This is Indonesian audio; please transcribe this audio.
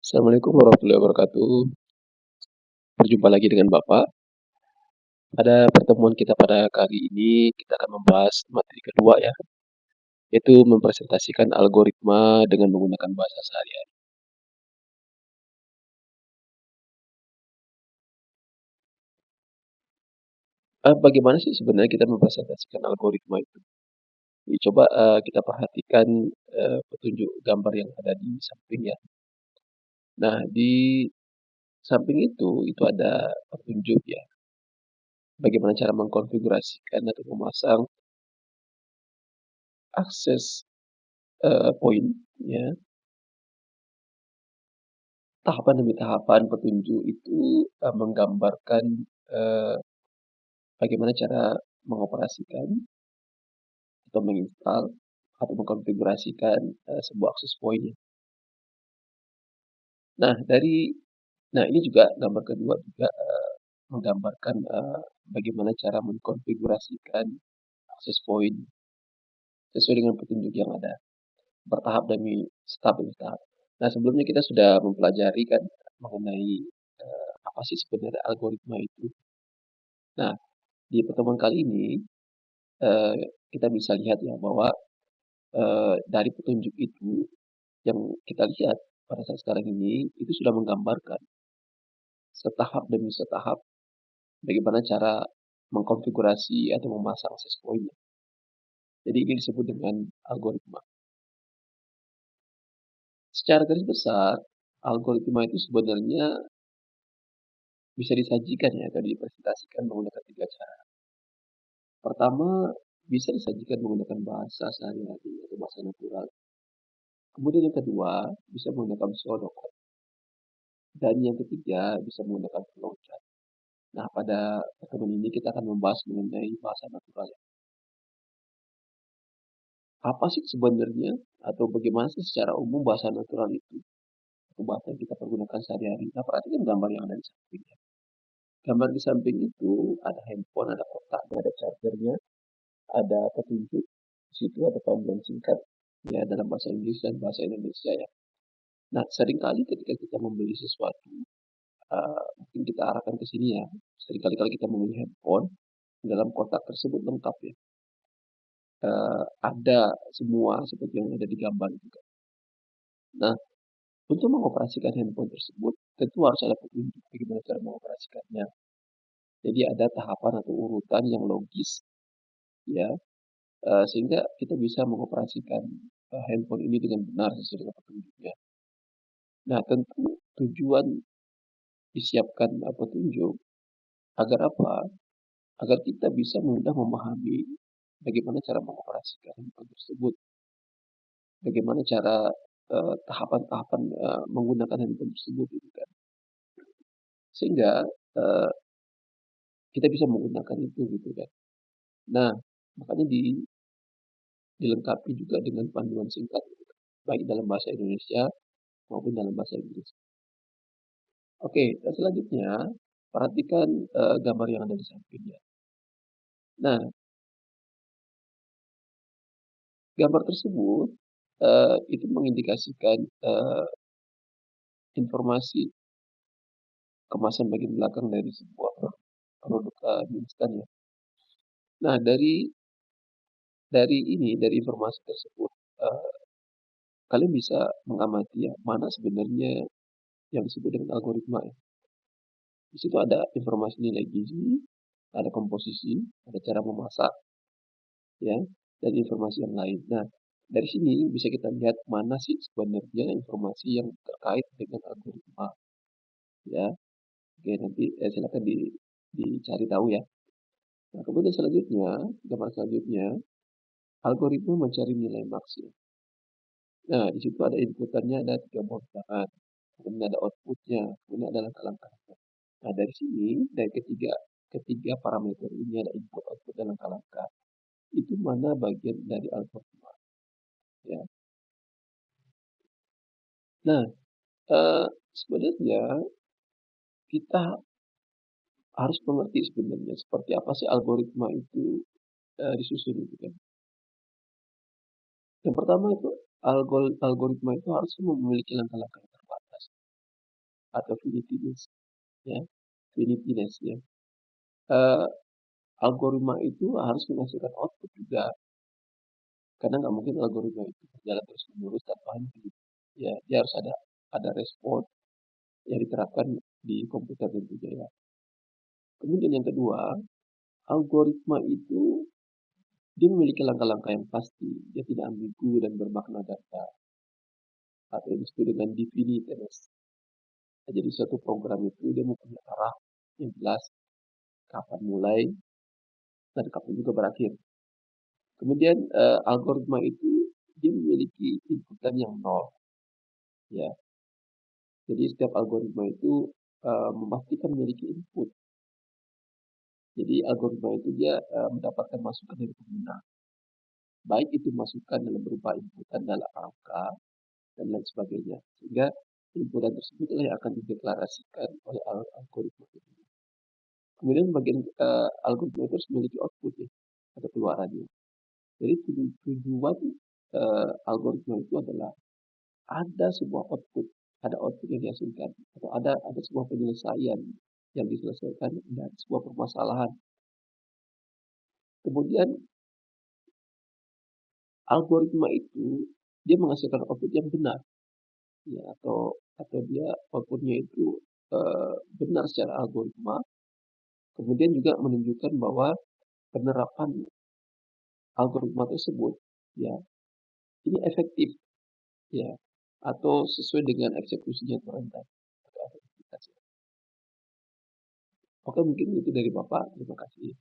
Assalamualaikum warahmatullahi wabarakatuh. Berjumpa lagi dengan Bapak. Pada pertemuan kita pada kali ini, kita akan membahas materi kedua ya, yaitu mempresentasikan algoritma dengan menggunakan bahasa sehari-hari. Bagaimana sih sebenarnya kita mempresentasikan algoritma itu? Coba kita perhatikan petunjuk gambar yang ada di samping ya. Nah, di samping itu ada petunjuk ya, bagaimana cara mengkonfigurasikan atau memasang akses poin ya. Tahapan demi tahapan petunjuk itu, menggambarkan, eee, bagaimana cara mengoperasikan atau menginstal atau mengkonfigurasikan, sebuah akses point ya. Nah nah ini juga gambar kedua juga, menggambarkan, bagaimana cara mengkonfigurasikan akses point sesuai dengan petunjuk yang ada, bertahap demi tahap. Nah sebelumnya kita sudah mempelajari kan mengenai, apa sih sebenarnya algoritma itu. Nah di pertemuan kali ini kita bisa lihat ya bahwa, dari petunjuk itu yang kita lihat pada saat sekarang ini, itu sudah menggambarkan setahap demi setahap bagaimana cara mengkonfigurasi atau memasang akses point. Jadi ini disebut dengan algoritma. Secara garis besar, algoritma itu sebenarnya bisa disajikan ya atau dipresentasikan menggunakan 3 cara. Pertama, bisa disajikan menggunakan bahasa sehari-hari atau bahasa natural. Kemudian yang kedua, bisa menggunakan pseudocode. Dan yang ketiga, bisa menggunakan flowchart. Nah, pada pertemuan ini kita akan membahas mengenai bahasa natural ya. Apa sih sebenarnya atau bagaimana sih secara umum bahasa natural itu? Atau bahasa yang kita pergunakan sehari-hari. Nah, perhatikan gambar yang ada di samping ya. Gambar di samping itu ada handphone, ada kotak, ada chargernya, ada petunjuk. Di situ ada panggilan singkat ya dalam bahasa Inggris dan bahasa Indonesia ya. Nah, seringkali ketika kita membeli sesuatu, mungkin kita arahkan ke sini ya. Seringkali kalau kita membeli handphone, dalam kotak tersebut lengkap ya. Ada semua seperti yang ada di gambar itu kan. Nah, untuk mengoperasikan handphone tersebut, tentu harus ada petunjuk bagaimana cara mengoperasikannya. Jadi ada tahapan atau urutan yang logis ya, sehingga kita bisa mengoperasikan, handphone ini dengan benar sesuai dengan petunjuknya. Nah, tentu tujuan disiapkan, petunjuk agar apa? Agar kita bisa mudah memahami bagaimana cara mengoperasikan handphone tersebut. Bagaimana cara, tahapan-tahapan, menggunakan handphone tersebut gitu kan. Sehingga, eee, kita bisa menggunakan itu gitu kan. Nah, makanya dilengkapi juga dengan panduan singkat gitu kan, baik dalam bahasa Indonesia maupun dalam bahasa Inggris. Oke, dan selanjutnya perhatikan, gambar yang ada di sampingnya. Nah, gambar tersebut, itu mengindikasikan, informasi kemasan bagian belakang dari sebuah produk, mie instan ya. Nah, dari informasi tersebut, eee, kalian bisa mengamati ya, mana sebenarnya yang disebut dengan algoritma ya. Di situ ada informasi nilai gizi, ada komposisi, ada cara memasak, ya, dan informasi yang lain. Nah, dari sini bisa kita lihat mana sih sebenarnya informasi yang terkait dengan algoritma, ya. Oke, nanti, silakan dicari tahu ya. Nah, kemudian selanjutnya, gambar selanjutnya, algoritma mencari nilai maks ya. Nah, di situ ada inputannya ada 3 buah bilangan, kemudian ada outputnya, kemudian ada langkah-langkahnya. Nah, dari sini, dari ketiga ketiga parameter ini ada input, output, dan langkah-langkah. Itu mana bagian dari algoritma, ya. Nah, sebenarnya kita harus mengerti sebenarnya seperti apa sih algoritma itu, disusun gitu kan. Yang pertama itu algoritma itu harus memiliki langkah-langkah yang terbatas. atau finiteness, ya, finiteness ya. Eee, Algoritma itu harus menghasilkan output juga, karena nggak mungkin algoritma itu berjalan terus-menerus tanpa henti. Ya, dia harus ada respon yang diterapkan di komputer tentunya ya. Kemudian yang kedua, algoritma itu dia memiliki langkah-langkah yang pasti, dia tidak ambigu dan bermakna data, atau yang disebut dengan definiteness. Nah, jadi suatu program itu dia mempunyai arah yang jelas, kapan mulai dan kapan juga berakhir. Kemudian algoritma itu dia memiliki inputan yang nol, ya. Jadi setiap algoritma itu memastikan memiliki input. Jadi algoritma itu dia mendapatkan masukan dari pengguna, baik itu masukan dalam berupa inputan dalam angka dan lain sebagainya. Sehingga inputan tersebut yang akan dideklarasikan oleh algoritma itu. Kemudian bagian algoritma itu harus memiliki output ya, atau keluarannya. Jadi tujuan algoritma itu adalah ada sebuah output, ada output yang dihasilkan, atau ada sebuah penyelesaian yang diselesaikan dari sebuah permasalahan. Kemudian algoritma itu dia menghasilkan output yang benar, ya, atau dia outputnya itu benar secara algoritma. Kemudian juga menunjukkan bahwa penerapan algoritma tersebut, ya, ini efektif, ya, atau sesuai dengan eksekusinya itu rendah atau efektivitas. Oke, mungkin itu dari Bapak. Terima kasih.